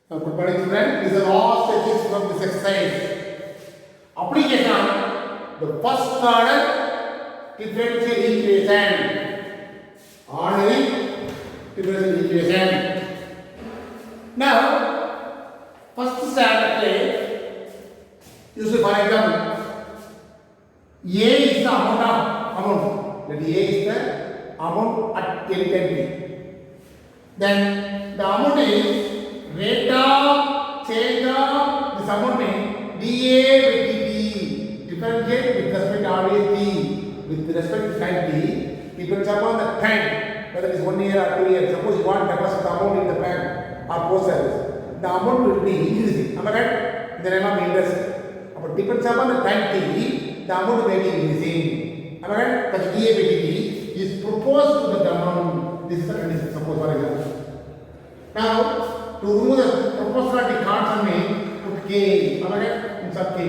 Good morning, children. This is the last exercise from this exercise. Application: the first order differential equation. Ordinary differential equation. Now, first standard, you should for example, A is the amount. That A is the amount at intensity. Then the amount is rate of change of this amount means dA by dt. Differentiate with respect to always t. With respect to time t, depends upon the time, whether it is 1 year or 2 years. Suppose you want to deposit the amount in the bank or post office, the amount will be increasing. Am I right? In the name of interest. But depends upon the time t, the amount may be increasing. Am I right? But dA by dt is proposed to the amount. This is the condition. Suppose for example. Now, to remove the proportionality constant means put k. Am I right? Insert k.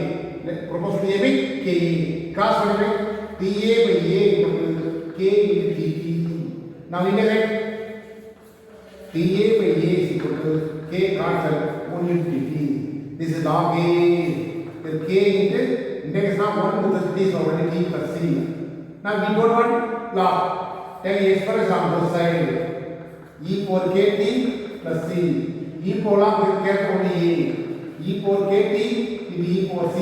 Proportionality A by k. Cross multiply dA by A equal to k into dt. Now integrate dA by A is equal to k constant 1 into dt. This is log A. Then k into integration of 1 to the t, so 1 t plus c. Now we don't want log. Take a expression on both sides. E for kt plus c. E power of carefully A. E power kt into E power c.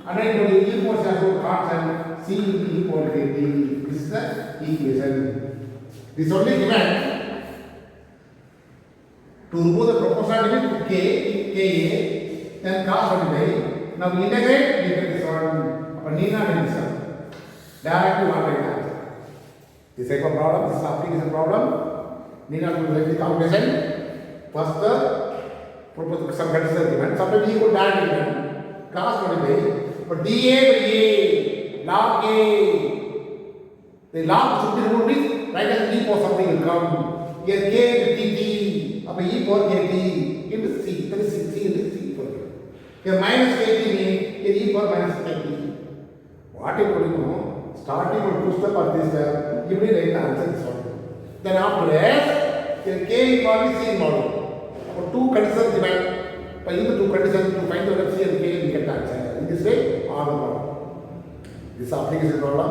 And then E power c also constant c into E power kt. This is the equation. This only given to remove the proportionality to k, then cos multiply. Now we integrate, we get this one. Need not in this one. Directly one like that. This type of problem, this is application problem. Need not to make the calculation. First, propose some conditions given. Sometimes you could directly given. Cross multiply. But dA by A, log A. The log should be removed with right as E for something will come. Here K into dt. Up E for kt into C. Then C into C for K. Here minus kt means here E for minus kt. What you put in starting with 2 step or 3 step, you will write the answer this one. Then after that, here K involved C involved. For 2 conditions given. By either 2 conditions to find the C and K, we get the answer. In this way, all the problem. This application problem.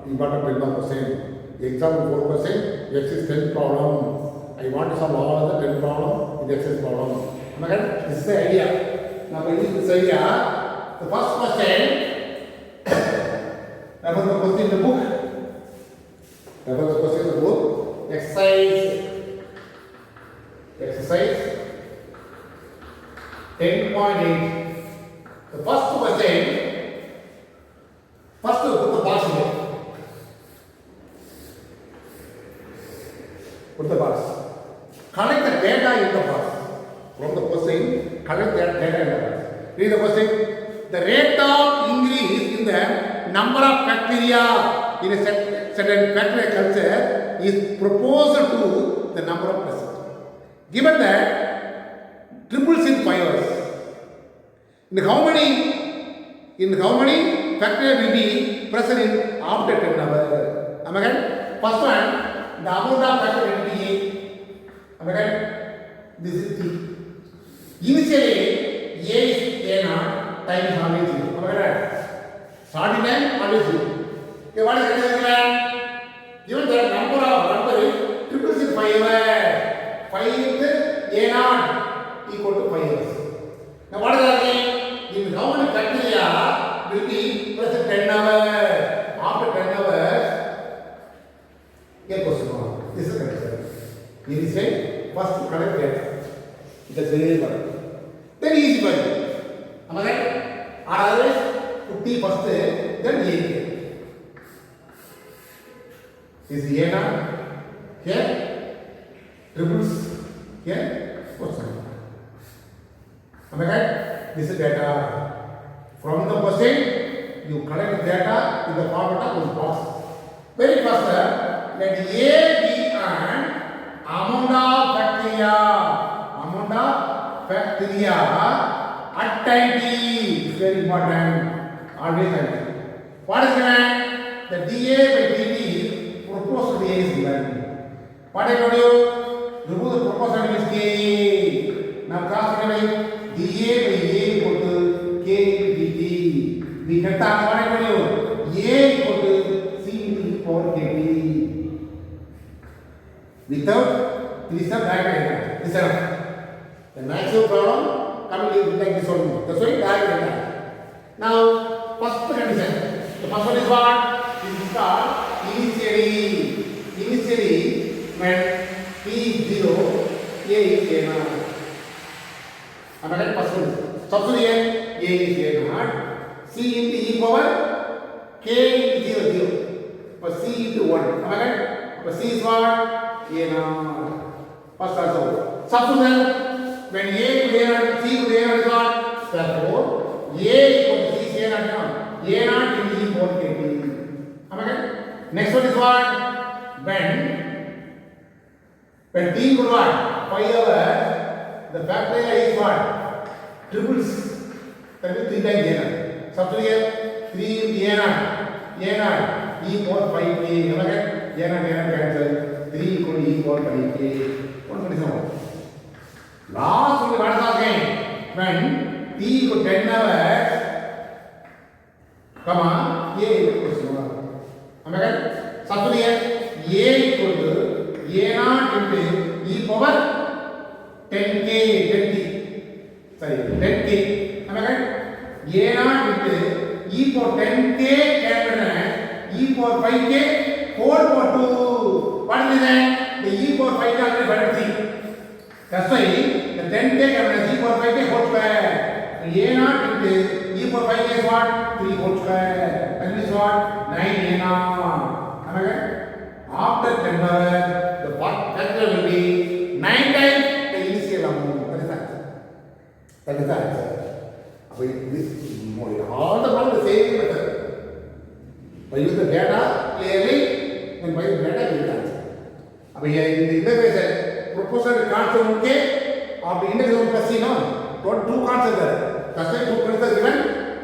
Important 10%. Example 4%, exercise 10 problem. I want to solve all of the 10 problem in the exercise problem. Am I right? This is the idea. Now, by using this idea, the first question, refer the question in the book. Refer the question in the book. Exercise 10.8. The first question, first put the box here. Put the box. Collect the data in the box. From the question, collect that data in the box. Read the question. The rate of increase in the number of bacteria in a certain bacterial culture is proportional to the number of present. Given that triples in 5 hours, in how many bacteria will be present in after 10 hours? Am I right? First one. The amount of bacteria will be A. Am I right? This is T. Initially, A is A naught, time is always 0. Am I right? Starting time always 0. Okay, what is the given? Given the number is triples in 5 hours. 5 into A naught equal to 5 hours. Now what is that mean? In how many bacteria will be present 10 hours? After 10 hours, this is the condition. In this way, first collect data. That's very important. Then easy for you. Am I right? Or otherwise, put T first, then A. This is A now. Here, triples. Here, what's that? Am I right? This is data. From the question, you collect data in the format of this box. Very first, let A be an amount of bacteria at time t. It's very important. Always time t. What is given? The dA by dt is proportional to A is given. What I told you? Remove the proportional is k. Now cross multiply dA by A equal to K into dt. We get the answer A equal to C into e power kt. Without this is a diagram. This is the maximum problem coming like this one. That's why diagram. Now first condition. The first one is what? This is called initially. Initially when P is 0, A is A naught. Am I right? First one. Substitute here, A is A naught. C into e power K into 0, 0. But C into 1. Am I right? But C is what? A naught. First also. Substitute when A to A naught, C to A naught is what? Therefore, A equal to C is A naught. A naught into e power kt. Am I right? Next one is what? When t equal to what? 5 hours, the factorial is what? Triples. That means 3 times A naught. Substitute here, 3 into A naught. A naught, e power 5k. Am I right? A naught cancel. 3 equal to e power 5k. What is the last one? What is asking? When t equal to 10 hours, comma, A equal to 1. Am I right? Substitute here, A equal to A naught into e power 10k, 10t. Sorry, 10k. Am I right? A naught into e power 10k capital e power 5k whole power 2. What is that? The e power 5k already better 3. That's why the 10k capital e power 5k whole square. A naught into e power 5k is what? 3 whole square. That means what? 9 A naught. Am I right? After 10 hours, the factor will be 9 times the initial amount. That is the answer. That is the answer. All the problem the same method. By using the data clearly, then by the data you will answer. Here in the integration, proposal constant okay, or the integration plus c no, two constants there. That's why 2 constants are given,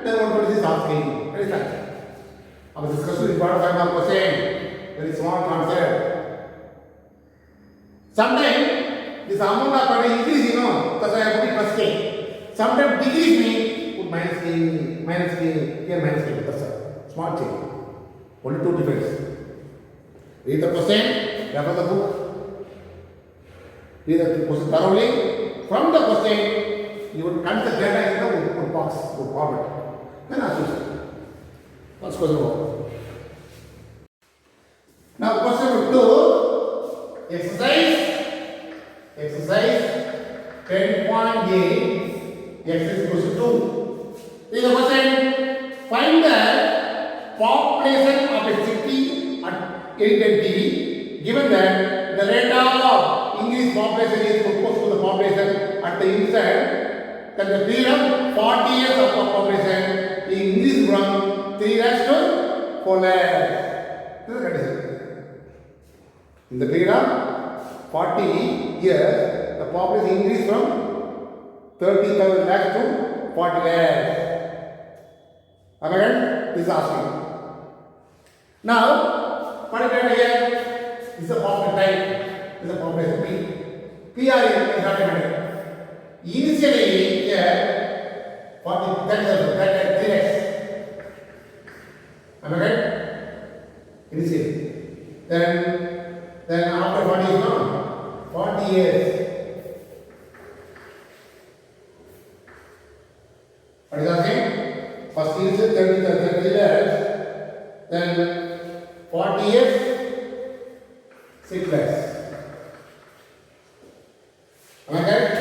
then 1 constant is asking. That is the answer. Our discussion is part of 5 mark percent. Very small concept. Sometimes this amount of current increase, that's why I put it plus k. Sometimes decrease means put minus k, here minus k. That's a small change. Only 2 difference. Read the question, refer the book. Read the question thoroughly. From the question, you would cut the data in the box, format. Then ask yourself. What's question about? Now question number 2, exercise 10.8, x is equal to 2. This is the question, find the population of a city at 8 given that the rate of increased population is proposed to the population at the instant, that the period of 40 years of population is increased from 3 lakhs to 4 lakhs. This is the condition. In the period of 40 years, the population increased from 30,000 lakhs to 40 lakhs. Am I right? This is asking. Now, what is it here? This is a population type. This is a population P. PR is not a matter. Initially, here, 40, that is 3 lakhs. Am I right? Initially. Then after 40 years, no? 40 years. What is asking? First year is 30 years. Then 40 years, 6 lakhs. Am I correct?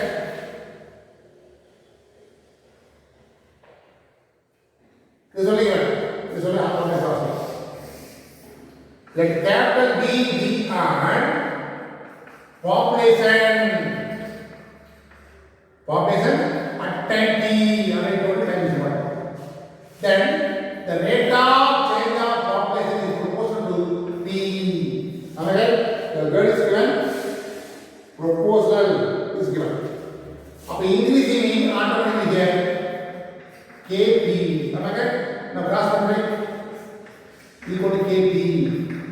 This is only given. This is only half of this asking. Let capital B be on population at 10t. I told you times 1. Then the rate of change of population is proportional to P. Am I right? The word is given. Proportional is given. Now increasing means automatically here Kp. Am I right? Now cross multiply equal to Kp.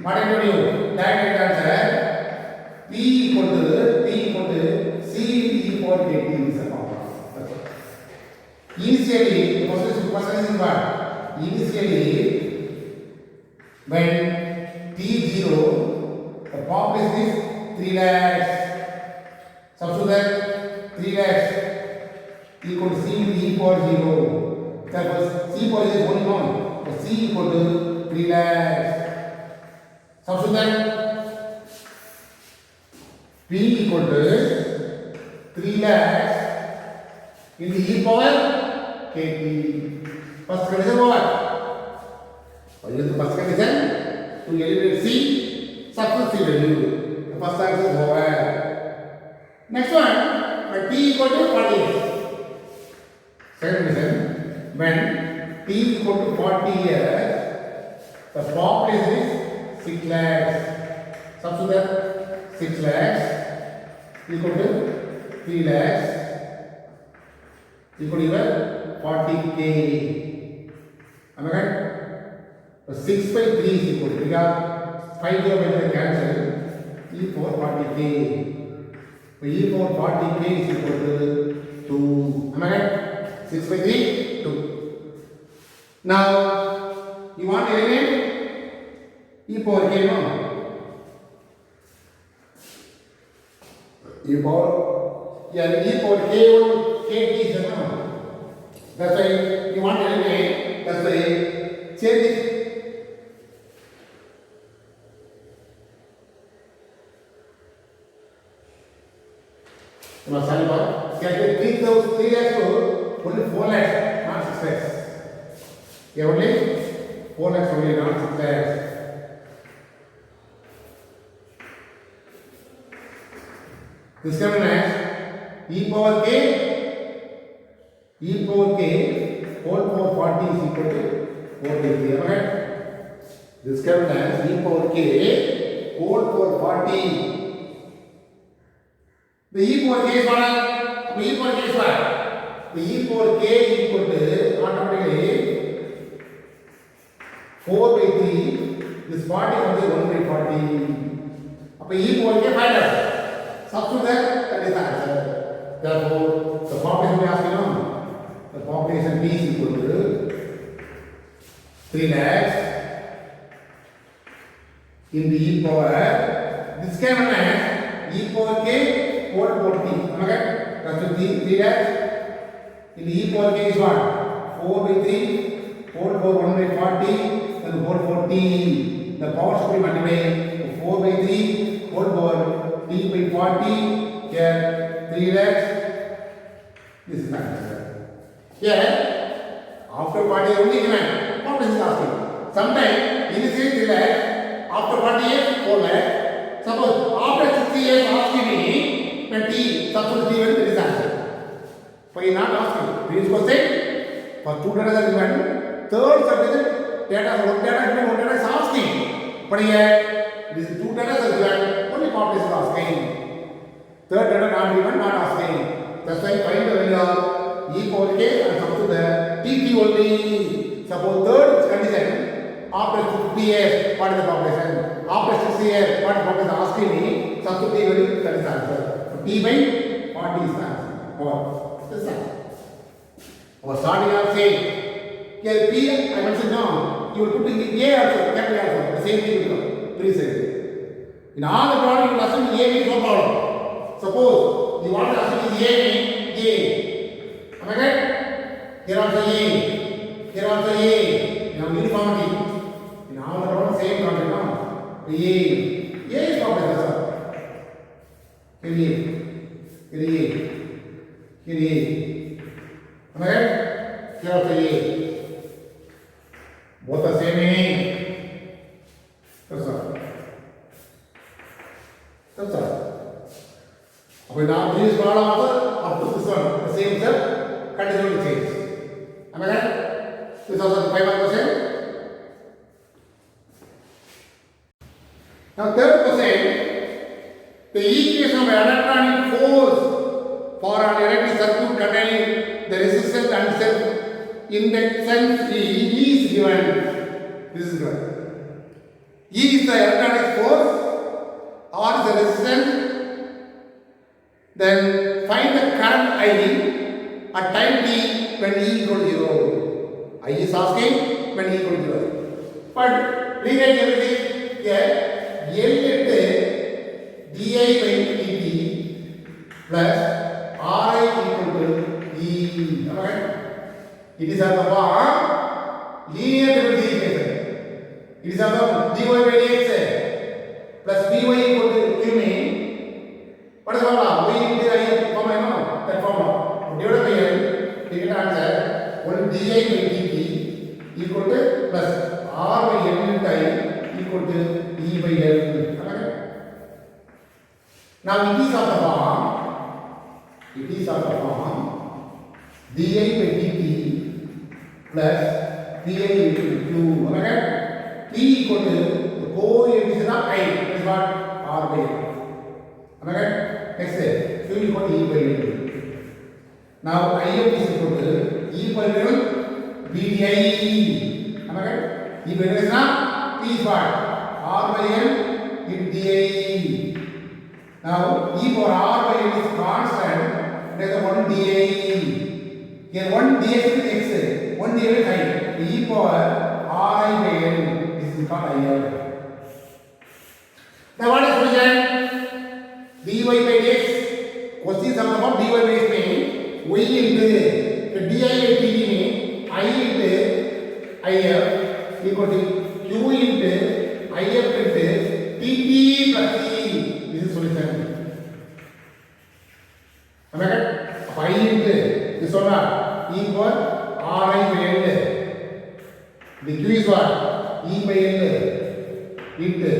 What I told you, that answer P equal to C into e power kt. degrees is the formula. Initially, the question is what? Initially, when T0, the population is 3 lakhs. Substitute that 3 lakhs equal to C into E power 0. Therefore, C power is only known. So C equal to 3 lakhs. Substitute that P equal to 3 lakhs into E power KT. First condition what? Use the first condition to eliminate C, substitute C value. The first answer is over. Next one, when T equal to 40. Second condition, when T equal to 40 years, the population is 6 lakhs. Substitute that 6 lakhs equal to 3 lakhs equal to 40k. Am I right? So 6 by 3 is equal to, because 5 by cancel, E for 40k. So E for 40k is equal to 2. Am I right? 6 by 3, 2. Now, you want to eliminate E power k, no? E power, yeah, E power k1, kt is the no. That's why you want to eliminate, that's why change it. You must have calculate 3 lakhs to only 4 lakhs, not 6 lakhs. Yeah, only 4 lakhs only, not 6 lakhs. This comes as E power k whole power 40 is equal to 4 by 3. Am I right? This comes as E power k whole power 40. The E power k is what? The E power k is what? The E power k equal to automatically 4 by 3. This 40 comes to 1 by 40. Now E power k find out. Substitute that is the answer. Therefore, the population we ask you know, the population P is equal to 3 lakhs in the E power. This can be E power k whole power t. Am I right? That's 3 lakhs in the E power k is what? 4 by 3 whole power 1 by 40 and whole power t. The power should be multiplied. 4 by 3 whole power t by 40. Here 3 lakhs. This is the answer. Here after 40 only given. What is asking? Sometimes initially 3 lakhs. After 40 years 4 lakhs. Suppose after 60 years asking me when t substitute t when there is answer. But he not asking. Previous question for 2 data are given. Third subject data one data is asking. But here these 2 data are given. Only population is asking. Third data not given, not asking. That's why find the value of E power k and substitute the tt only. Suppose third condition after 50 years what is the population? After 60 years what is the population asking me? Substitute t value that is the answer. So t by 40 is the answer. Or this is the answer. Or starting out saying here p I mentioned no. You will put in the a also, capital also. The same thing will come. Please say. In all the problem you will assume a means no problem. Suppose you want to assume is a means a. Am I right? Here also a. Here also a. Now uniformity. In all the problem same problem no. A is problem sir. Here a. Here a. Am I right? Here also a. Both the same meaning. That's all. That's all. Now this problem also up to this one, the same step, continue to change. Am I right? This also the 5%. Now third question, the equation of electronic force for an electric circuit containing the resistance and self inductance E is given. This is given. E is the electronic force or is the resistance Then find the current I at time t when e equal to 0. I is asking when e equal to 0. But rewrite everything here. L into di by dt plus Ri equal to E. Alright? It is at the form linear differential equation. It is at the dy by dx plus dy equal to q mean. What is the formula? Y into I formula, no? That formula. Divided by L, we get answer 1 di by dt equal to plus R by L into I equal to E by L. Alright? Now it is of the form. It is of the form di by dt plus pi equal to q. Alright? P equal to the coefficient of I. That is what? R by L. Alright? Next, q equal to E by L. Now I of is equal to E by L BDI. Alright? E by L is not P is what? R by L into di. Now E for R by L is constant. That is 1 di. Here 1 dx is x. 1 di is I. E for R I by L. This is called I L. Now what is solution? dy by dx. Question is of the form dy by dx means y into di by dt means I into IF equal to q into IF into dt plus c. This is solution. Am I right? I into this one equal Ri by L. The q is what? E by L into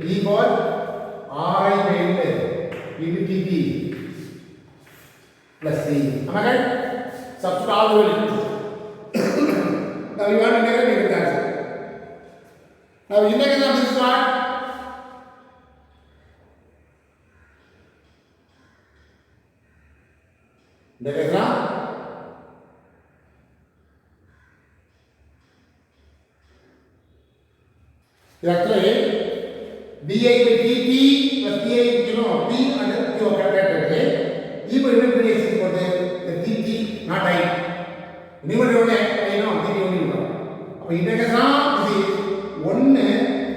equal Ri by L into dt plus c. Am I right? Substitute all the way. Now you want to negative the answer. Now in the case of this one, diagram actually di by dt plus di, you know, p and q are calculated. E by dx is equal to the dt not I. Numerator only I know dt only. So integration is 1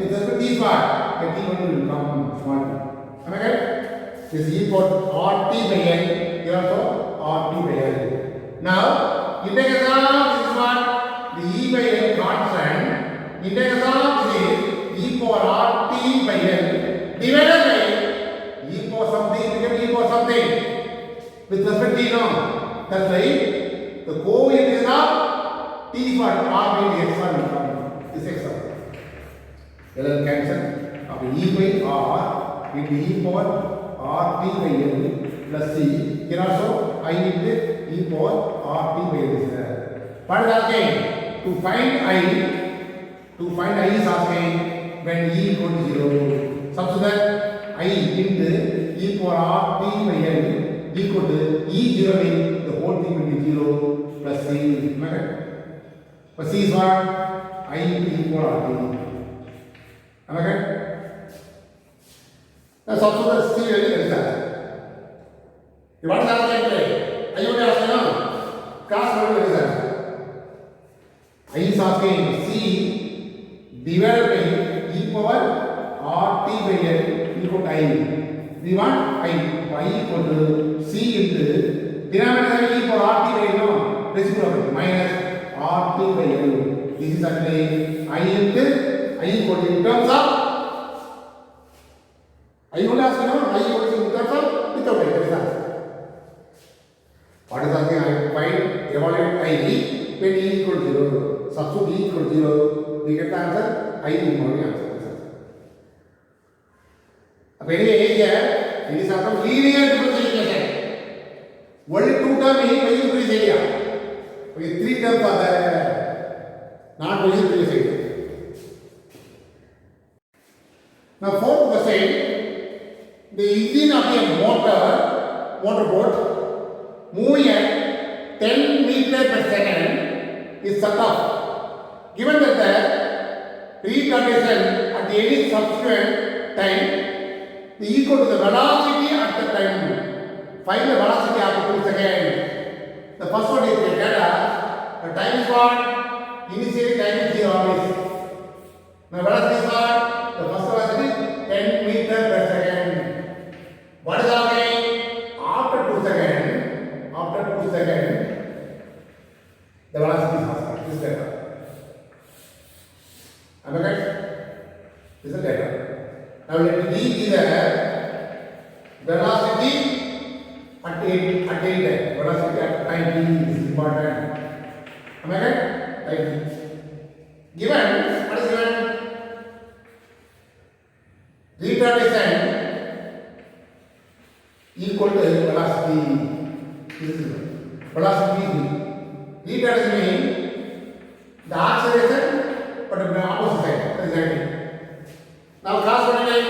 with respect to this part. The t only will come small. Am I right? This is equal to RT by L. Here also RT by L. Now integration of this one, the E by L constant. Integration of this E for RT by L divided by E for something become E for something with respect to that's right. The coefficient of t for R by x one will come. This x one. L cancel. Of E by R into E for RT by L plus C. Here also I into E for RT by L is there. What is asking? To find I is asking when E equal to 0. Substitute I into E for RT by L equal to E 0 means the whole thing will be 0 plus C. But C is what? I into E for RT. Am I correct? Now substitute C value is that. What is asking today? I want to ask you now. Class value is that. I is asking C divided by E power RT by L equal to I. We want I equal to C into denominator E for RT by L, reciprocal minus RT by L. This is actually I into I equal to in terms of I will ask you I equal to in terms of without I. That is answer. What is asking? I find evaluate I when E equal to 0. Substitute E equal to 0. We get the answer. I will only answer. Anyway, here it is of linear differential equation. Only 2 terms in increase area. Okay, 3 terms are there. Not very increase area. Now, fourth question: the engine of a motorboat moving at 10 meters per second is shut off. Given that the retardation at any subsequent time is equal to the velocity at the time. Find the velocity after 2 seconds. The first one is data. The time is what? Initially time is 0 always. Now velocity is what? The first velocity is 10 meter per second. What is happening? After 2 seconds, the velocity is faster. This is data. Am I right? This is data. Now let me D is the velocity at any time. Velocity at time t is important. Am I right? Time t. Given, what is given? Retardation equal to velocity. This is velocity. Retardation means the acceleration but the opposite side. Exactly. Now class 29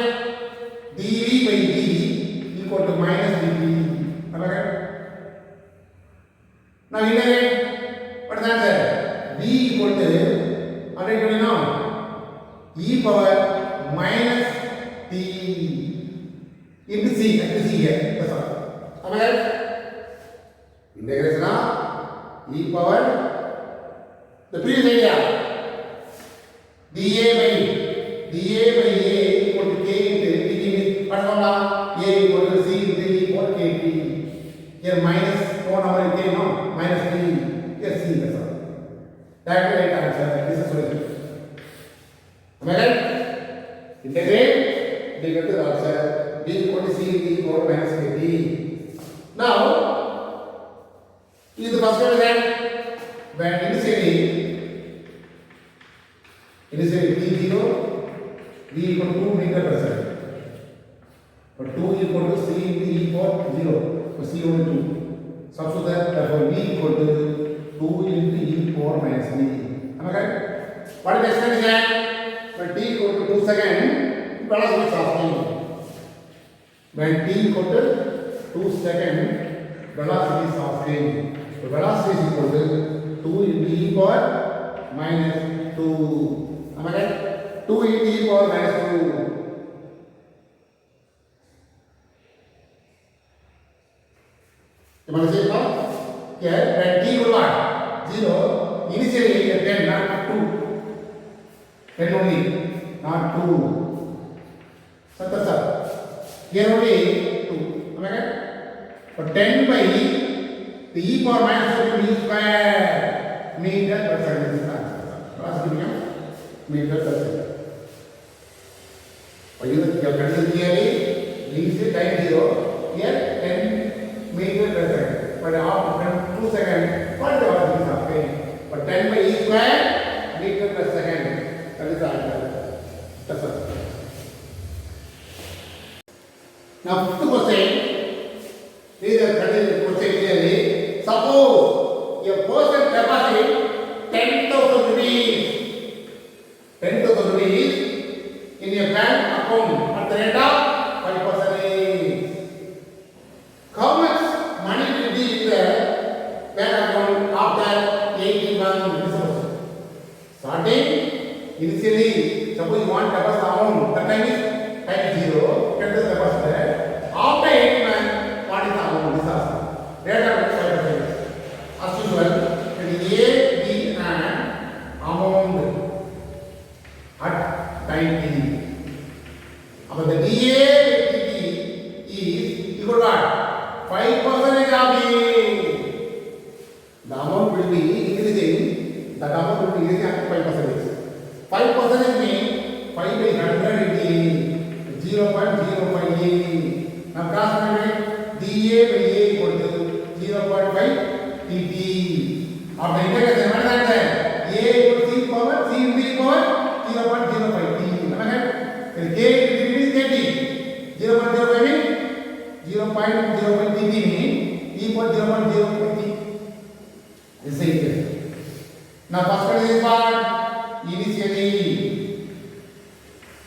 dv by dt equal to minus dt. Am I right? Now integrate. What is the answer? V equal to, already you know, e power minus t into c. Into c here. That's all. Am I right? Integration of e power, the previous idea, dA by A equal to k into dt means what formula? A equal to c into e equal kt. Here minus no number k, no minus t. Here c. That's all. That is the right answer. This is solution. Am I right? Integrate. They get the answer. B equal to c into e equal minus kt. Now, is the first one that when initially t0 v equal to 2 meter per second, but 2 equal to c into e for 0, so c only 2. Substitute that, therefore v equal to 2 into e power minus b. Am I right? What is the explanation? When t equal to 2 seconds, velocity is asking. When t equal to 2 seconds, velocity is asking. The velocity is equal to 2 into e power minus 2. Am I right? 2 into e power minus 2. You want to see it now? Here, when t equal to what? 0, initially 10, not 2. 10 only, not 2. Sir. Here only 2. Am I right? But 10 by the e power minus 2 e square meter per second is the answer. Velocity becomes meter per second. You can clearly leaves the time 0. Here 10 meter per second. But after 2 seconds, what the velocity is happening? But 10 by e square meter per second. That is the answer. That's all. Now, fifth question. These are question clearly. Suppose a person deposit 10,000 rupees. 10,000 rupees in a bank account at the rate of 5%. How much money will be in the bank account after 18 months? Starting initially, suppose you want deposit amount, the time is 0, get the deposit. After 18 months, what is the amount? This is rate of 5%. As usual, A, B and amount at time t. But the dA with dt is equal to what? 5% of A. The amount will be increasing. That amount will be increasing at 5%. 5% means 5 by 100 into 0.05 A. Now cross multiply dA by A equal to 0.5 dt. After integration, what is that? A equal to c power c into e power 0.05 t. Am I right? Then k is kt. 0.05 means 0.05 dt means equal 0.05 t. This is it. Now first one is what? Initially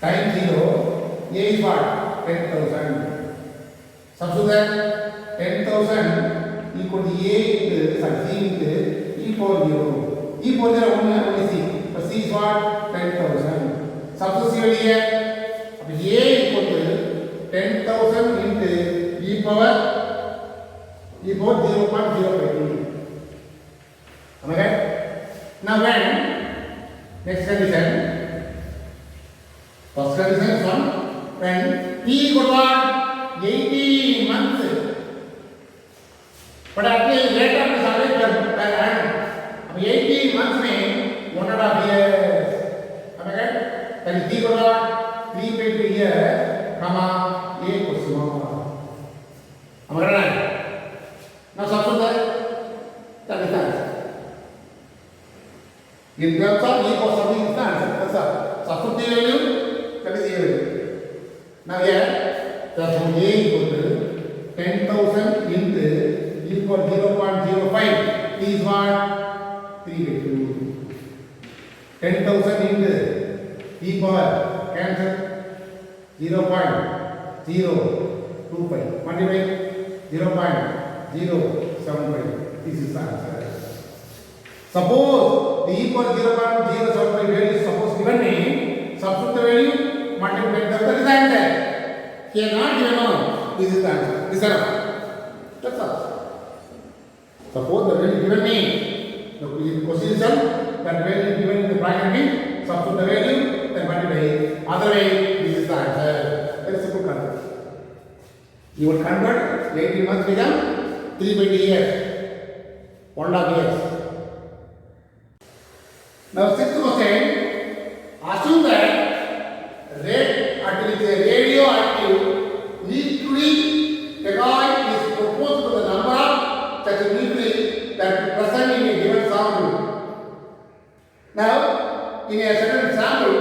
time 0. A is what? 10,000. Substitute that 10,000 equal to A into c into e power 0. E power 0 only c. But c is what? 10,000. Substitute here. A equal to 10,000 into e power e power 0.053. Okay? Now when next condition, first condition is one, when t equal to 18 months, but at the rate of salary per annum, 18 months में 1.5 years, okay? Then t equal to 3 year, comma a question mark. Am I right? Now substitute that is the answer. In terms of e power something is the answer. That's all. Substitute the value, that is the value. Now here, therefore a equal to 10,000 into e power 0.05 is what? 3/2. 10,000 into e power cancel 0.025 multiply 0.075. This is the answer. Suppose the e power 0.075 value is suppose given me, substitute the value, multiply that is the answer. Here not given no. This is the answer. This is enough. That's all. Suppose the value given me, the question that value given in the bracket me, substitute the value, then multiply. Otherwise, this is the answer. Very simple concept. You will convert 18 months become 3/20 years, 1.5 years. Now, sixth question, assume that rate at which a radioactive nuclei decoy is proposed to the number of such nuclei that present in a given sample. Now, in a certain sample,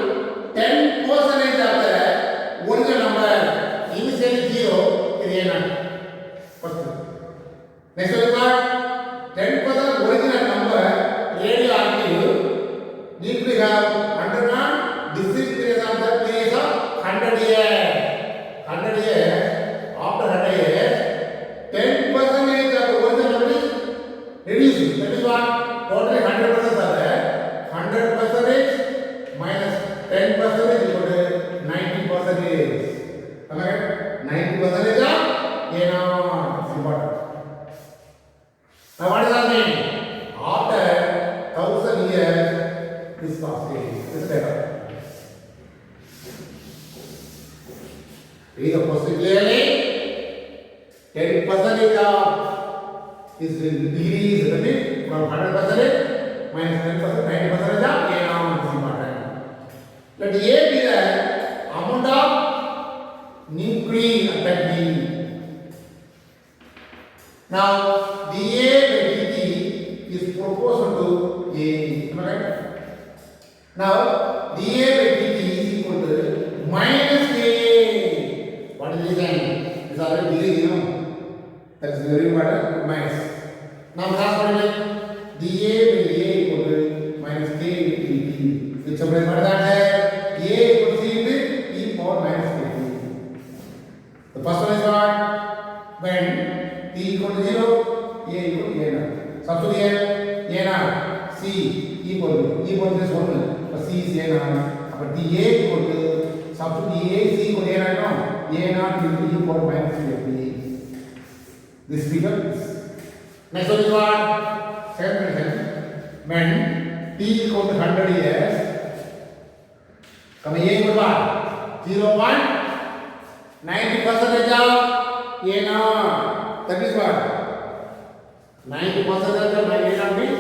10% of the original number initially 0 is A naught. First. Next one is what? 10% original number radioactive nuclei have undergone disintegration of the period of 100 years. 100 years. After 100 years, 10% of the original number is reduced. That is what? Totally 100% are there. 100% minus 10% is equal to 90%. Okay? 90% is A naught. It's important. Now what is our name? After 1000 years, this last stage. This is better. Read the question clearly. 10% is decreased from 100% minus 10%, 90% is A naught. It's important. Let A be the amount of nuclei at B. Now, dA by dt is proportional to A. Am I right? Now, dA by dt is equal to minus A. What is the reason? It's already decreasing, you know. That's very important. Minus. Now, last one is dA by A equal to minus K into dt. Which applies what is that? A equal to C into e power minus kt. The first one is what? When t equal to 0, a equal to a naught. Substitute a naught, c equal to this one, but c is a naught. But the a equal to substitute a c equal to a naught, no? A naught into e power minus kt. This becomes. Next one is what? Second condition. When t equal to 100 years, come a equal to what? 0.90% of a naught. That is what? 90% of my A naught is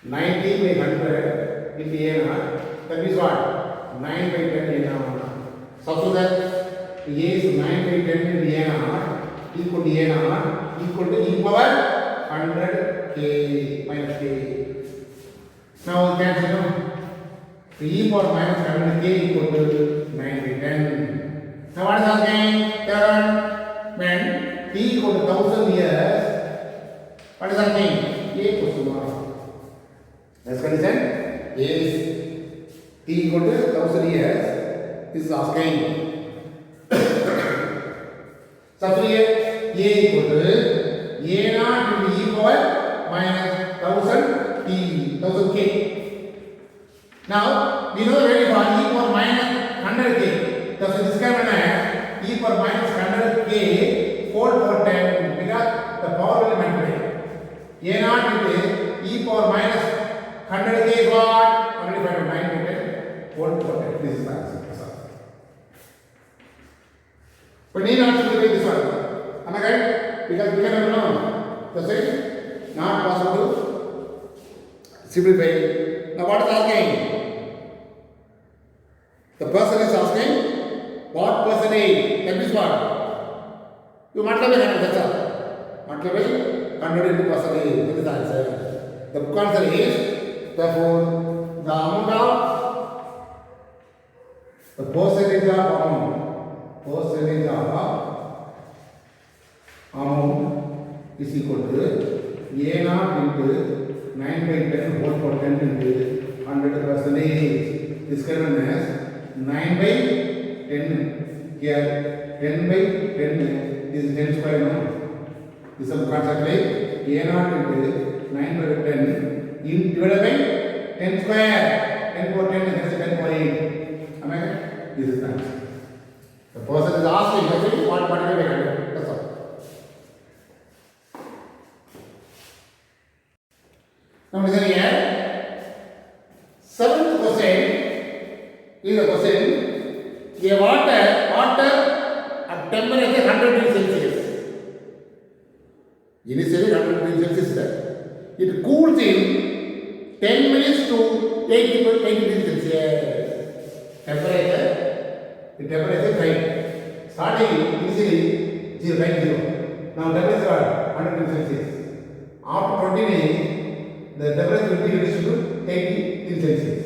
90 by 100 into A naught. That is what? 9 by 10 A naught. Substitute that. A is 9 by 10 into A naught equal to A naught equal to e power 100 k minus k. Now we can see now. So e power minus 100 k equal to 9 by 10. Now what is happening? Third, when t equal to 1000 years, what is happening? A question mark. Next condition is t equal to 1000 years. This is asking. Substitute a equal to a naught into e power minus 1000 t 1000 k. Now we know the value for e power minus 100 k. Thus this can be e power minus 100 k 4 whole power 10 because the power will multiply. A naught into e power minus 100 is what? Only 5 to 9 to 10 whole power 10. This is the answer. But need not to do this one. Am I right? Because we can never know. That's it. Not possible to simplify. Now what is asking? The person is asking what percentage? That means what? You multiply by 100, that's all. Multiply by 100 into percentage. That is the answer. The book answer is, therefore, the amount of the percentage of amount is equal to A naught into 9 by 10 whole power 10 into 100 percentage. This can be as 9 by 10 here, 10 by 10 is 10 square now. This is a concept like A naught into 9 by 10 in divided by 10 square. 10 power 10 is 10 power 8. Am I right? This is the answer. The person is asking what particular way. That's all. Now listen here. Seventh question is the question. A water at temperature 100 degrees Celsius. Initially 100 degrees Celsius there. It cools in 10 minutes to 80 degrees Celsius. The temperature right. Starting initially 0. Now temperature 100 degrees Celsius. After 20 minutes, the temperature will be reduced to 80 degrees Celsius.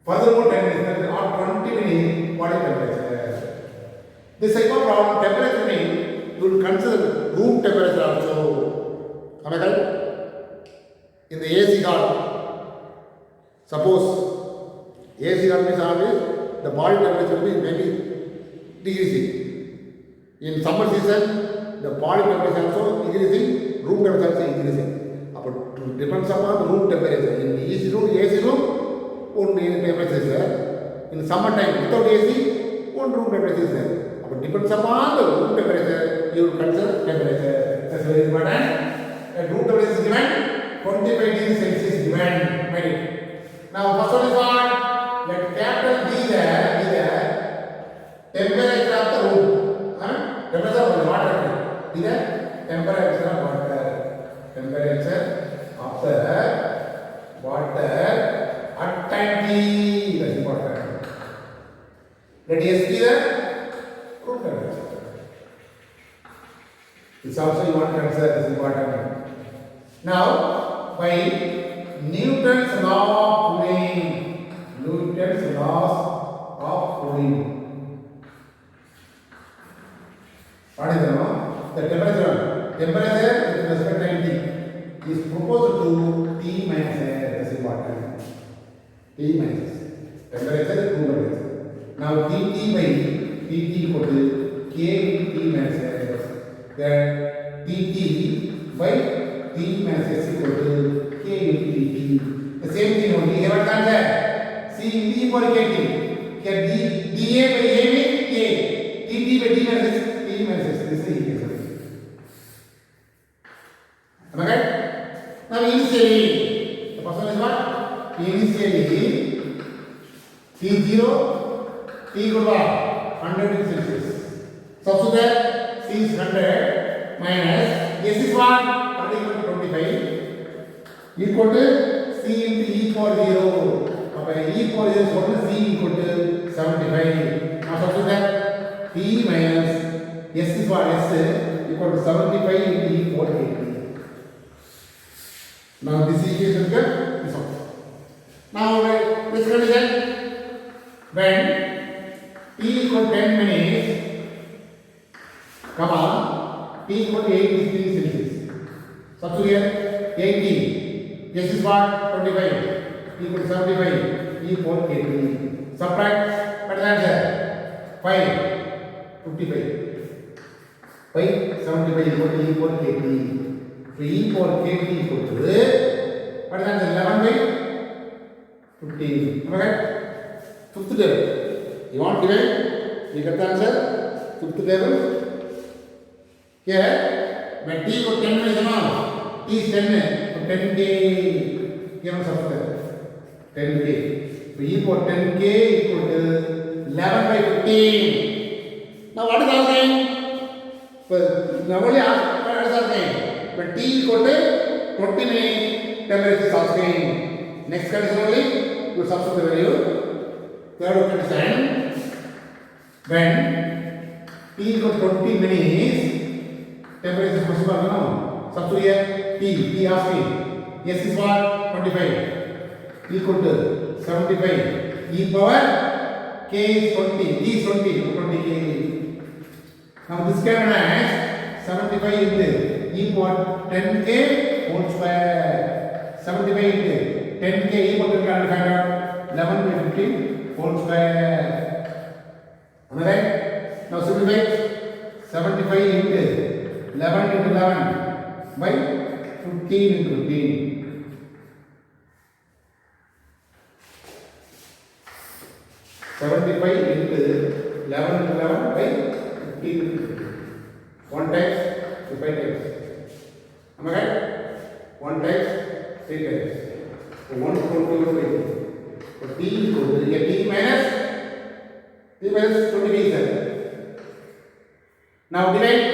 Furthermore, 10 minutes, after 20 minutes, what is temperature? This type of problem, temperature means you will consider room temperature also. Am I correct? In the AC hall, suppose AC hall means always the body temperature will be maybe decreasing. In summer season, the body temperature also increasing, room temperature also increasing. But it depends upon the room temperature. In AC room, only temperature is there. In summer time, without AC, one room temperature is there. But depends upon the room temperature, you will consider temperature. That's very important. And room temperature is given 25 degrees Celsius given. Now, first one is what? Let capital B there temperature of the room. Temperature of the water. Be the temperature of water. Temperature of the water at time t. That's important. Let S be the room temperature. This also you want to consider. This is important. Now, by Newton's law of cooling. Newton's laws of cooling. What is the law? The temperature with respect to time t is proposed to T minus S. That's important. T minus temperature is room temperature. Now Dt equal to K into T minus S. That Dt by T minus S equal to K into Dt. The same thing only. Here what comes there? C D for KT. Here dA by A means K. Dt by D minus S. T minus S. This is the equation. Am I right? Now initially, the first one is what? Initially, T0, T equal to 100 degrees Celsius. Substitute C is 100 minus S is what? 100 equal to 25 equal to C into E power 0. E power 0 is what? C equal to 75. Now substitute T minus S is what? S equal to 75 into E power 80. Now this equation is this one. Now this condition, when T equal to 10 minutes, comma, T equal to 8 degrees Celsius. Substitute here 80. This is what? 25 equal to 75. E equal to 80. Subtract. What is the answer? 5. 55. 5. 75 equal to E equal to 80. So E power KT equal to what is the answer? 11 by 15. Am I right? Fifth table. You want divide? You get the answer? Fifth table. Here, when t को 10 में जमा, t is 10 है, तो 10k क्या हो सकता है? 10k. So e for 10k equal to 11 by 15. Now what is our saying? Now only what is our saying? When t equal to 20 minutes, temperature is asking. Next condition only, you substitute the value. Third condition, when t equal to 20 minutes, temperature is possible, no? Substitute here, t asking. S is what? 25. Equal to 75. E power k is 20. T is 20. 20k. Now this can be as 75 into e power 10k whole square. 75 into 10k e power 10k and find out 11 by 15 whole square. Am I right? Now simplify 75 into 11 into 11 by 15 into 15. 75 into 11 into 11 by 15 into 15. 1 times, 5 times. Am I right? 1 times, 3 times. So 1 to 20 by 2. So t equal to t minus 20 is there. Now divide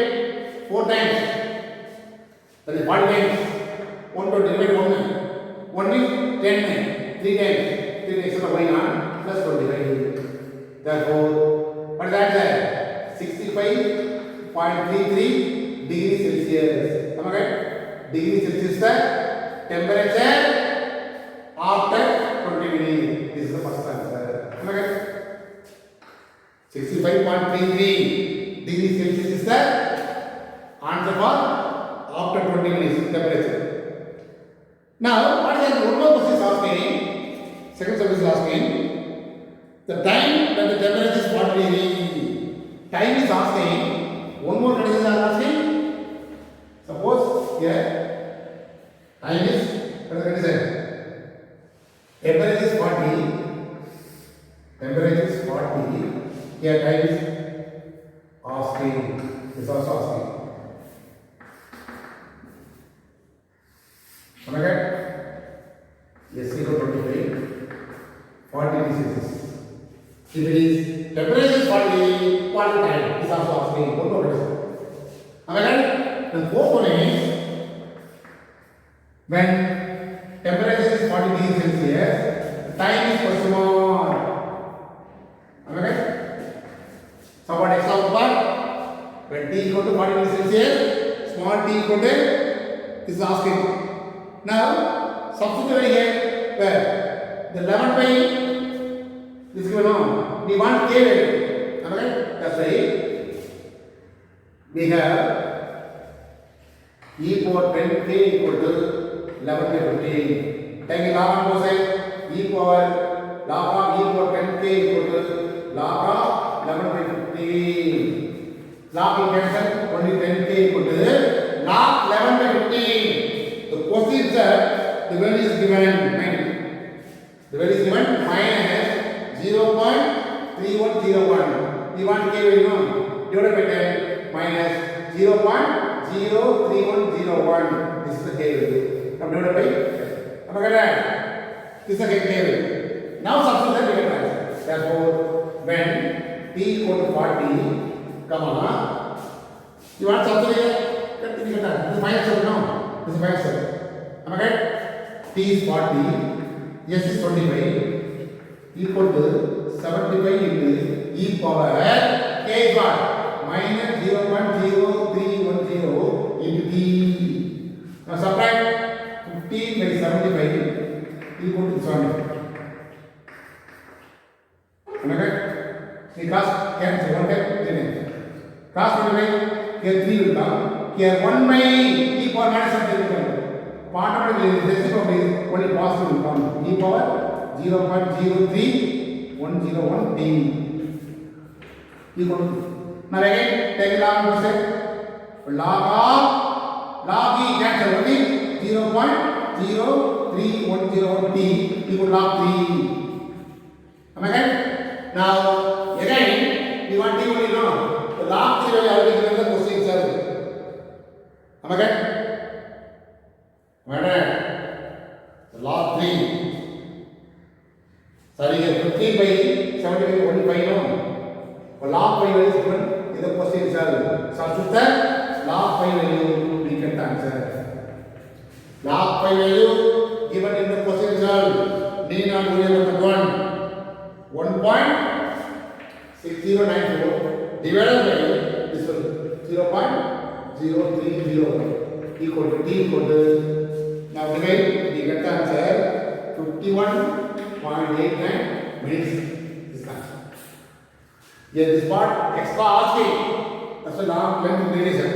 4 times. That is 1 times. 1 to divide 1. 1 is 10. 3 times. 3 times are going on. Plus 25. Therefore, what is that? 65.33 degrees Celsius. Am I right? Degree Celsius the temperature after 20 minutes. This is the first answer. Am I right? 65.33 degrees Celsius is the answer for after 20 minutes temperature. Now, what is the one more question is asking? Second service is asking the time when the temperature is 40 degree. Time is asking. One more condition is asking. Suppose here time is what is the condition? Temperature is 40. Temperature is 40. Here time is asking. This also asking. Am I right? Yes, equal to 25. 40 degrees. If it is temperature is 40, what time is also asking. One more question. Am I right? The fourth one is when temperature is 40 degrees Celsius, time is question mark. Am I right? So what example part? When t equal to 40 degrees Celsius, small t equal to is asking. Now substitute here where the 11 by this given on. We want k value. Am I right? That's right. We have e power 10k equal to 11 by 15. Take log on both sides. E power log of e power 10k equal to log of 11 by 15. Log will cancel. Only 10k equal to log 11 by 15. The question is that the value is given. The value is given minus 0.3101. We want k value now. Divided by 10 minus 0.03101. This is the k value. Now divided by 10. Am I correct? This is the k value. Now substitute that we get answer. Therefore, when t equal to 40, comma, you want substitute here? This is minus step now. This is minus step. Am I correct? T is 40, S is 25. Equal to 75 into e power k is what? Minus 0.0310 into t. Now subtract 15 by 75 equal to 70. Am I correct? The cross cancel 1 time 3 times. Cross multiply here 3 will come. Here 1 by e power minus something will come. Part of the reciprocal is only positive will come. E power 0.03101 t equal to. Now again take log of set. Log e cancel only 0.0310 t equal to log 3. Am I right? Now again we want t only no. The log 3 already given the question itself. Am I correct? The last 3. Sorry, 15 by 75 only 5 no. For last 5 values given in the question itself. Substitute the last 5 value, we get the answer. Last 5 value given in the question itself. D not variable number 1.6094 divided by this one 0.0305 equal to t equal to, now divide, we get the answer 51.89 minutes. This answer. Here this part extra asking, that's a long length relation.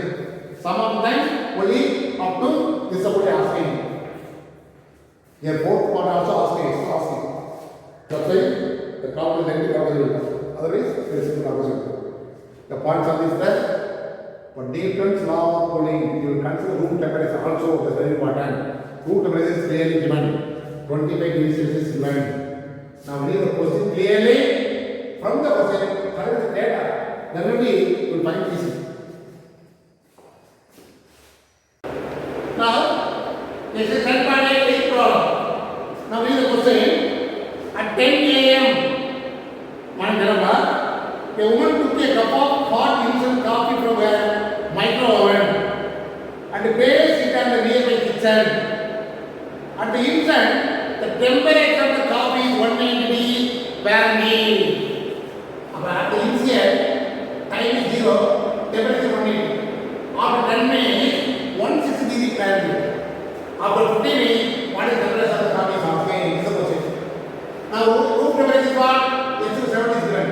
Some of the time only up to this about asking. Here both part also asking, extra asking. That's why the problem is lengthy problem. Otherwise, there is no problem. The points of this test, for Newton's law of cooling, you will consider room temperature also, that is very important. Room temperature is clearly given, 25 degrees Celsius is given. Now read the question clearly from the question, correct the data, then only you will find easy. Now, this is 10.8 problem. Now read the question. At 10 a.m., a woman took a cup of hot instant coffee from a micro oven and placed it on the nearby kitchen. At the instant, the temperature of the coffee is 190 degrees Fahrenheit. At the initial, time is 0, temperature 180. After 10 minutes, 160 degrees Fahrenheit. After 15 minutes, what is the temperature of the coffee is asking? Now, room temperature is what? X is 70 is given.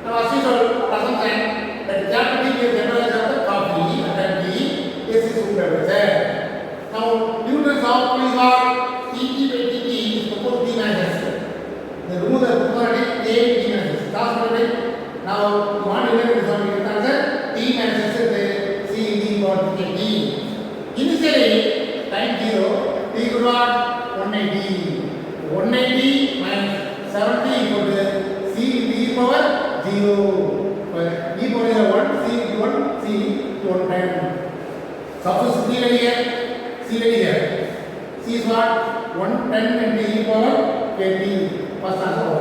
Now, as usual, at some time, that capital T is the temperature of the coffee and then T is room temperature. Now, Newton's law is what? Tt by Tt is proposed T minus S. The rule of quadratic A T minus S. Last quadratic. Now, you want to know this one, you can answer T minus S is the C is equal to T. Initially, time 0, T equal to what? 190. 190 minus 70 equal to C e power 0. E power is 1, C is 1, C is 110. Substitute C ready here, C ready here. C is what? 110 into e power 20. First answer.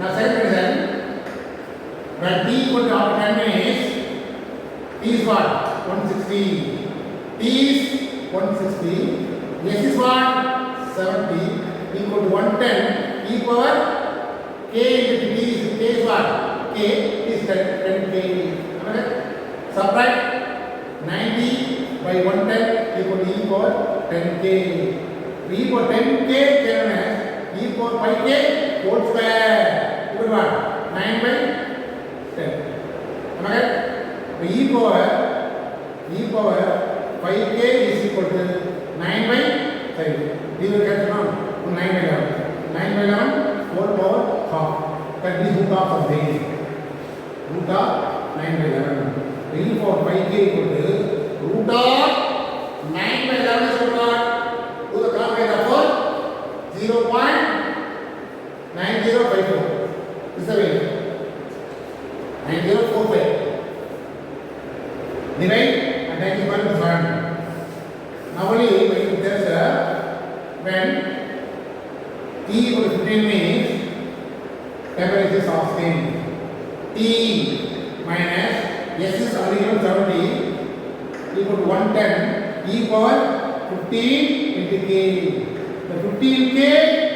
Now second question. When T equal to after 10 minutes, T is what? 160. T is 160. S is what? 70. Equal to 110 e power k into t is k is what? K is 10 k. Subtract 90 by 110 equal to e power 10 k. E power 10 k given as e power 5 k whole square equal to what? 9 by 10. E power 5 k is equal to 9 by 5. You will get now. 9 by 11. 9 by 11, 4 power half. That is root of something. Root of 9 by 11. E for 5k equal to root of 9 by 11 is what? Do the calculator for 0.9054. This is the way. 9045. Divide and 91 is 1. Normally, when there is a when T equal to 15 means temperature is asking T minus S is original 70 equal to 110 e power 15 into k. The 15k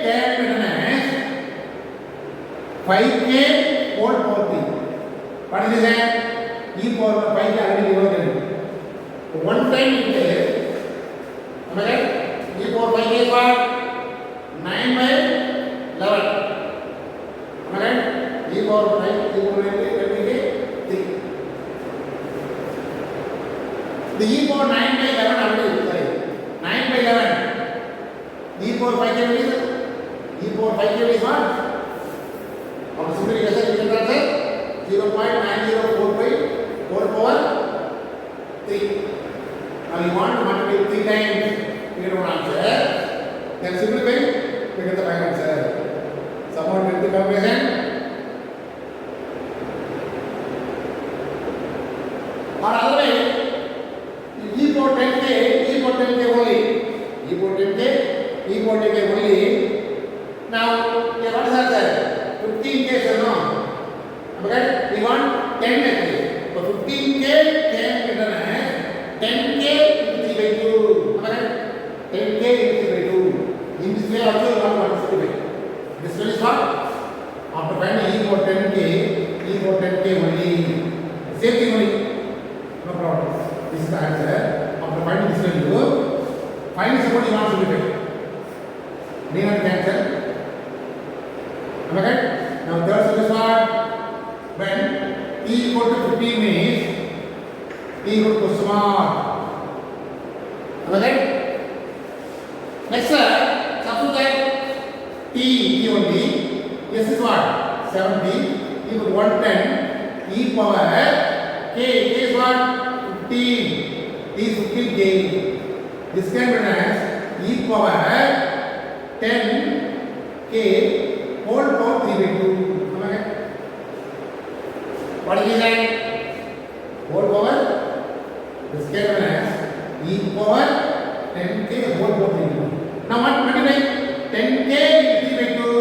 can be written as 5k whole power 3. What is that? E power 5k already given. One time it is, am I right? E power 5k is what? 9 by 11. Am I right? E power 5 equal to 3. The e power 9 by 11 already, sorry. 9 by 11. E power 5 is e power 5 is what? After simplification, you can answer 0.9045 whole power 3. Now you want to multiply 3 times, you get one answer. Then simplify, you get the final answer. Someone did the calculation. Or otherwise, e power power 10k, e power 10k only. E power 10k, e power 10k only. Now, here what is answer? 15k is no. Okay, we want 10 actually. So 15k can be written as 10k into 3 by 2. Okay, 10k into 3 by 2. In this way also you want to participate. This one is what? After finding e power 10k, e power 10k only. Same thing only. No problem. This is the answer. After finding this value, find what you want to solve. Need not cancel. Am I right? Now third solution is what? When t equal to 15 means t equal to question mark. Am I right? Next substitute t only. Yes is what? 70 equal to 110 e power k is what? 15. T is 15k. This can be written as e power 10k whole power 3 by 2. Okay? What is it? Whole power. This can be written as e power 10k whole power 3 by 2. Now what multiply? 10k into 3 by 2.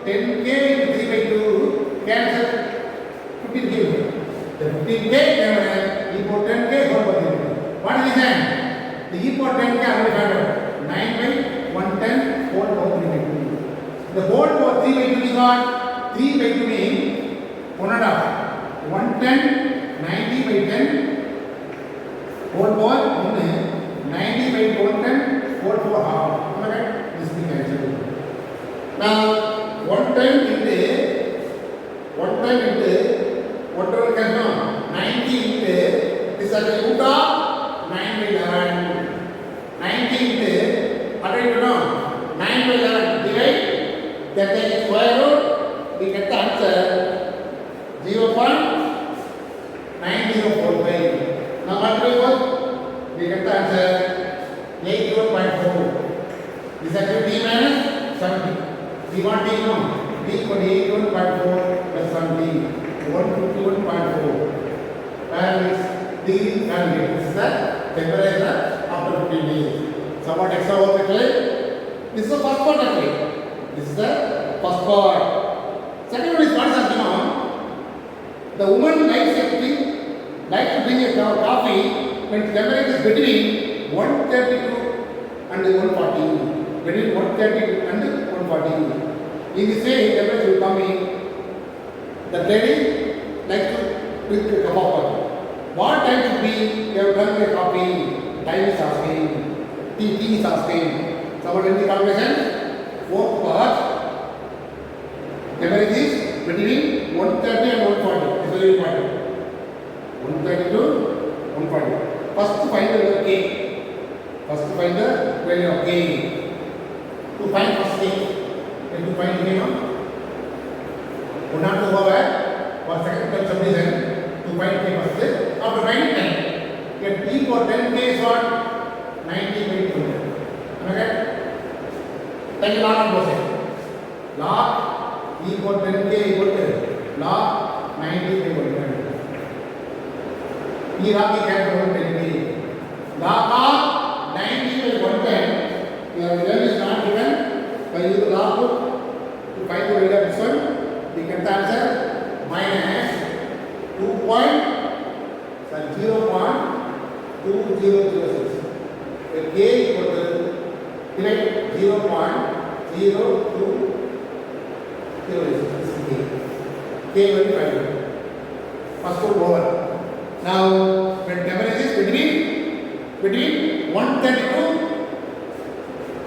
10k into 3 by 2 cancel 15k. The 15k can be written e power 10k whole power 3 by 2. What is it? The e power 10k already found out. 9 by 110 whole power 3 by 2. The whole power 3 by 2 is what? 3 by 2 means 1.5. 110 90 by 10 whole power 90 by 110 whole power half. Alright? This is the answer. Now 110 into 110 can no 90 into this is the root of 9 by 11. 90 into what do you know? 9 by 11 divide. That is square root. We get the answer 0.9045. Now what do we do? We get the answer 80.4. This is actually t minus 70. We want t no. T equal to 81.4 plus 70. 151.4. And this d and this is the temperature after 15 days. Somewhat extra work actually. This is the first part actually. This is the first part. Second one is what is you know. The woman likes to drink a coffee when temperature is between 132 and 140. Between 132 and 140. In this way, temperature will come in. The lady likes to drink a cup of coffee. What time should be you have done the coffee? Time is asking. Tea is asking. Someone in the calculation? Fourth part. Temperature is between 130 and 140. This is very important. 130 to 140. First find the value of k. First find the value of k. To find first k. When to find k now? 1 or 2 over for second term subdivision. To find k first. After finding 10. Get e for 10k is what? 90 by 200. Okay? Then you log on both sides. Log e for 10k equal to log 90 by 100. E log e cancel 10k. Log of 90 by 110. Your value is not given. By using log book to find the value of this one, we get the answer minus 0.2006. The k equal to 0.0206. K will be 5. First one over. Now, when temperature is between 130 to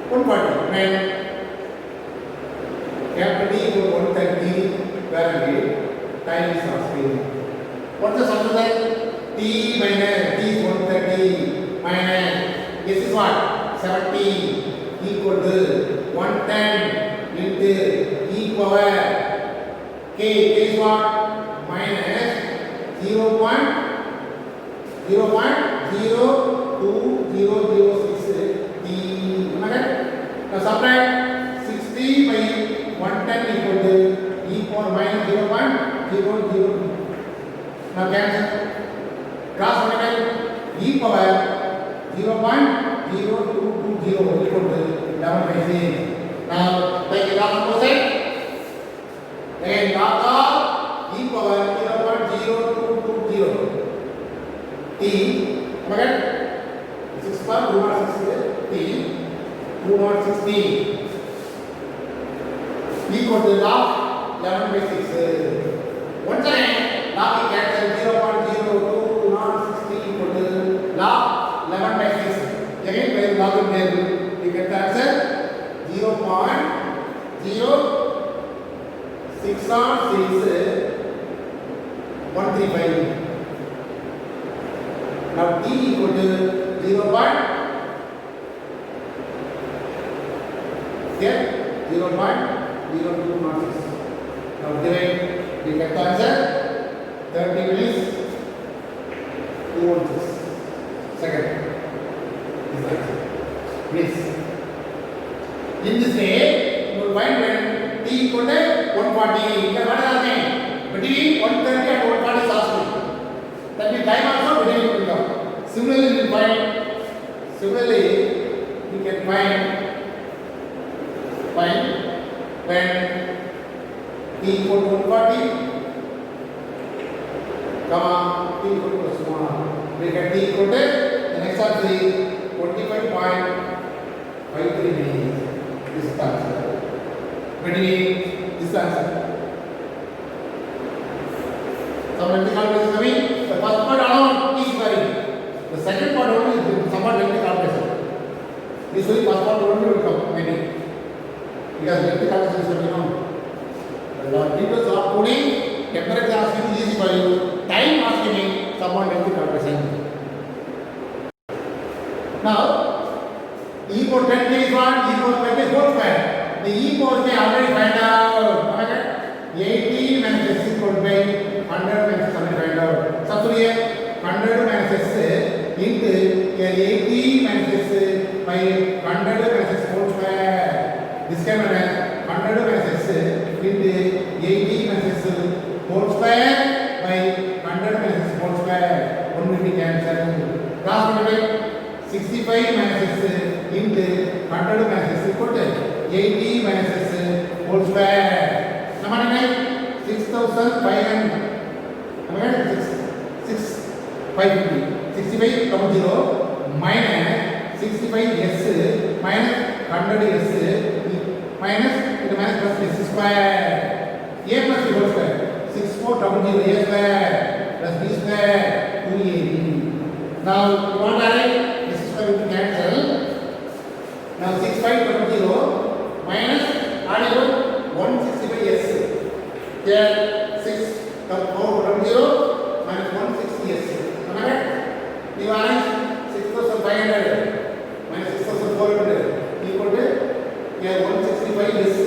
140, when capital T equal to 130 value, time is asking. What is the substitute? T minus T is 130 minus this is what? 70 equal to 110 into e power k is what? Minus 0.02006 t. Now subtract 60 by 110 equal to e power minus 0.002. Now cancel. Cross multiply e power 0.002 0.0220 equal to 11 by 6. Now take it off opposite. Again log of e power 0.0220 t. Again 6 power 206 t 206 t equal to log 11 by 6. Once again log we cancel 0.0206 t equal to log 11 by 6. Again by log in table we get the answer 0.0666 now t equal to 0.0206. Now divide, we get the answer 30 minutes 2 ounces. Second is the answer. Please. In this way, you will find when t equal to 140. Here what is happening? Between 130 and 140 is asking. That means time also between will come. Similarly, we can find when t equal to 140, comma t equal to small. We get t equal to the next answer is 25.53 minutes. This is the answer. Between this answer. So when the calculation coming, the first part alone is varying. The second part only is somewhat lengthy calculation. Usually first part only will come maybe. Because lengthy calculation is coming on. The people are coding, temperature asking is easy for you. Time asking somewhat lengthy calculation. Now, e power 10 is what? E power 20 is whole square. The e power may already find out. 80 minus s equal to 100 minus 100 find out. Substitute 100 minus s into 80 minus s by 100 minus s whole square. This can be 100 minus s into 80 minus s whole square by 100 minus s whole square. 1 will be cancelled. Cross multiply 65 minus s into 100 minus s equal to 80 minus s whole square. Number 6,500. Number 6,550. 65 double 0 minus 65s minus 100s minus it minus plus s square. A plus b whole square. 6400 a square plus b square 2ab. Now you want to write this square will cancel. Now 6500 minus add 165s. Here 600 minus 160s. Am I right? You arrange 6500 minus 6400 equal to here 165s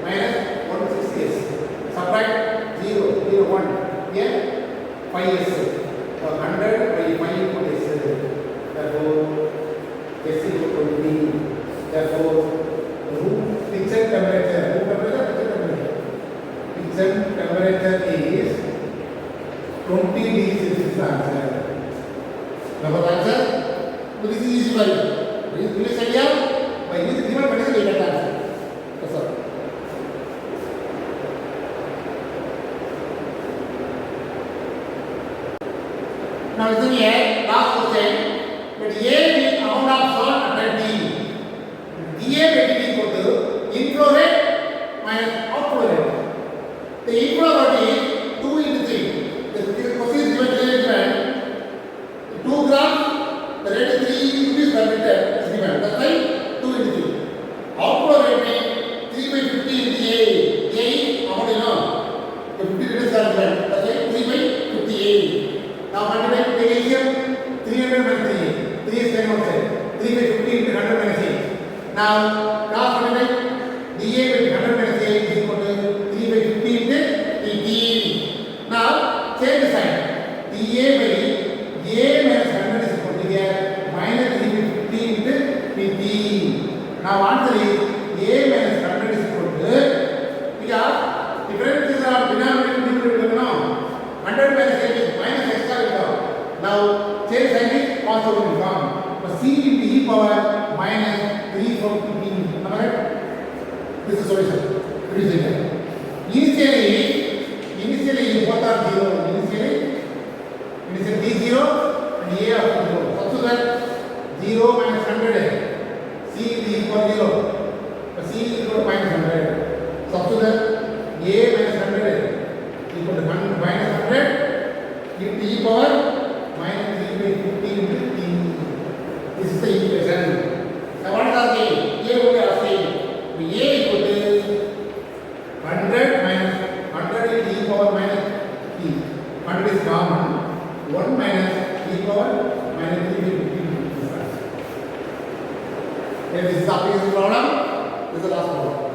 minus 160s. Subtract 0, 0, 1. Here 5s. So 100 by 5 equal to s. Therefore, s equal to b. Therefore, room fixed temperature. Fixed temperature is 20 degrees Celsius. Answer. Now, what answer? So this is easy for you. This idea by this given condition you get answer. That's all. Now listen here. Last question. But A is amount of salt at D. DA by dt equal to inflow rate minus outflow rate. The inflow rate is 2 into 3. The question is given. 2 grams, the rate is 3 units per liter is given. That's why 2 into 3. Outflow rate is 3 by 50 into A. A is amount you know. The 50 liters are given. That's why 3 by 50 A. Now multiply the LCM 300 minus 3. 3 is 10 outside. 3 by 50 into 100 minus 8. Now cross multiply dA by 100 minus 8 is equal to 3 by 50 into dt. Now change the sign. dA by A minus 100 is equal to here minus 3 by 50 into dt. Now answer is A minus 100 is equal to because differences are denominator numerator no. 100 minus 8 is minus extra will come. Now change sign is positive will come. But c into e power minus 3 from 15. Am I right? This is solution. Reducing. Initially both are 0. Initially d 0 and a of 0. Substitute 0 minus 100. C is equal to 0. C is equal to minus 100. Substitute a minus 100 equal to minus 100 into e power minus 3 by 15 into t. This is the equation. Now what is asking? A would be asking. A equal to 100 minus 100 into e power minus t. 100 is common. 1 minus e power minus 3 by 15 into this. This is the problem. This is the last problem.